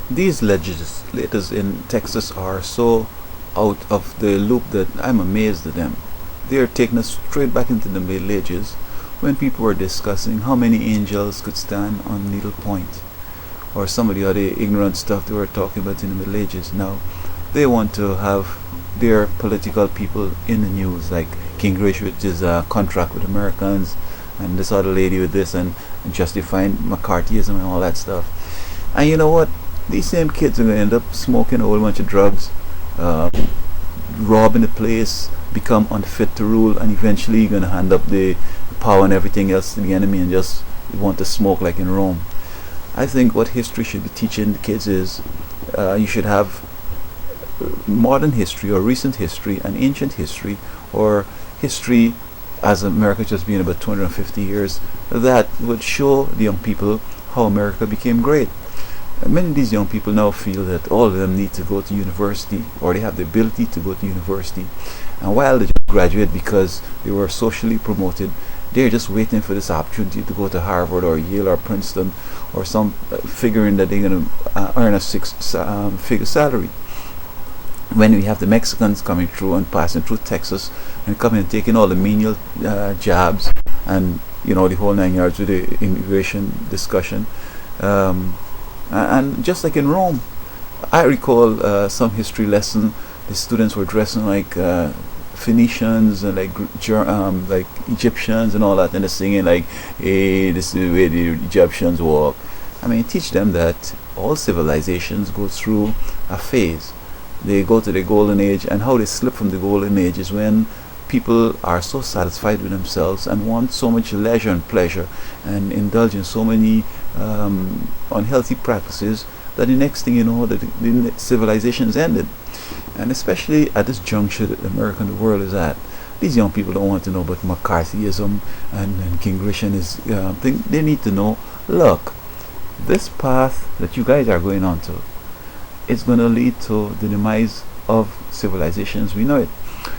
These legislators in Texas are so out of the loop that I'm amazed at them. They are taking us straight back into the Middle Ages when people were discussing how many angels could stand on needle point, or some of the other ignorant stuff they were talking about in the Middle Ages. Now they want to have their political people in the news, like Gingrich with his contract with Americans, and this other lady with this, and justifying McCarthyism and all that stuff. And you know what? These same kids are going to end up smoking a whole bunch of drugs, uh, robbing the place, become unfit to rule, and eventually you're going to hand up the power and everything else to the enemy and just want to smoke like in Rome. I think what history should be teaching the kids is you should have modern history or recent history and ancient history, or history as America just being about 250 years, that would show the young people how America became great. Many of these young people now feel that all of them need to go to university, or they have the ability to go to university, and while they just graduate because they were socially promoted, they're just waiting for this opportunity to go to Harvard or Yale or Princeton, or some figuring that they're going to earn a six-figure salary. When we have the Mexicans coming through and passing through Texas and coming and taking all the menial jobs, and the whole 9 yards with the immigration discussion, and just like in Rome, I recall some history lesson. The students were dressing like Phoenicians and like Egyptians and all that, and they're singing like, "Hey, this is the way the Egyptians walk." I mean, teach them that all civilizations go through a phase. They go to the golden age, and how they slip from the golden age is when people are so satisfied with themselves and want so much leisure and pleasure and indulge in so many unhealthy practices that the next thing you know, the civilization's ended. And especially at this juncture that America and the world is at, these young people don't want to know about McCarthyism and Gingrich and his thing. They need to know, look, this path that you guys are going on to, it's going to lead to the demise of civilizations we know it.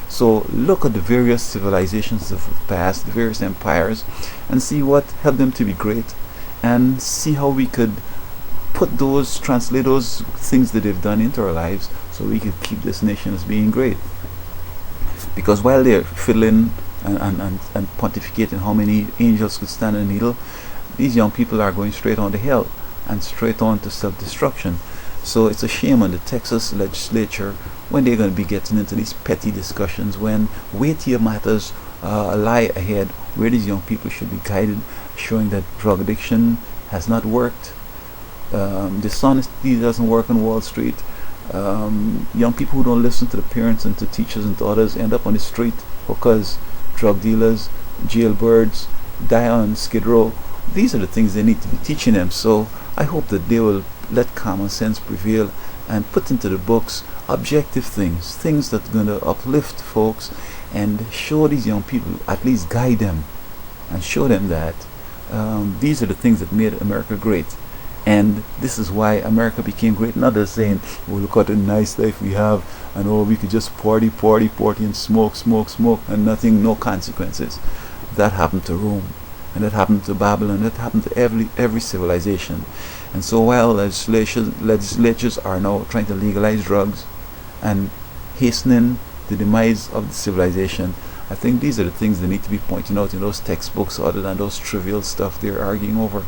So look at the various civilizations of the past, the various empires, and see what helped them to be great, and see how we could translate those things that they've done into our lives, so we could keep this nation as being great. Because while they're fiddling and pontificating how many angels could stand on a needle, these young people are going straight on to hell and straight on to self-destruction. So it's a shame on the Texas legislature when they're going to be getting into these petty discussions, when weightier matters lie ahead, where these young people should be guided, showing that drug addiction has not worked, dishonesty doesn't work on Wall Street. Young people who don't listen to the parents and to teachers and to others end up on the street because drug dealers, jailbirds, die on Skid Row. These are the things they need to be teaching them. So I hope that they will let common sense prevail and put into the books objective things that are going to uplift folks, and show these young people, at least guide them and show them that these are the things that made America great, and this is why America became great. Not just saying, oh, look at the nice life we have, and oh, we could just party and smoke and nothing, no consequences. That happened to Rome, and that happened to Babylon, that happened to every civilization. And so while legislatures are now trying to legalize drugs and hastening the demise of the civilization, I think these are the things they need to be pointing out in those textbooks, other than those trivial stuff they're arguing over.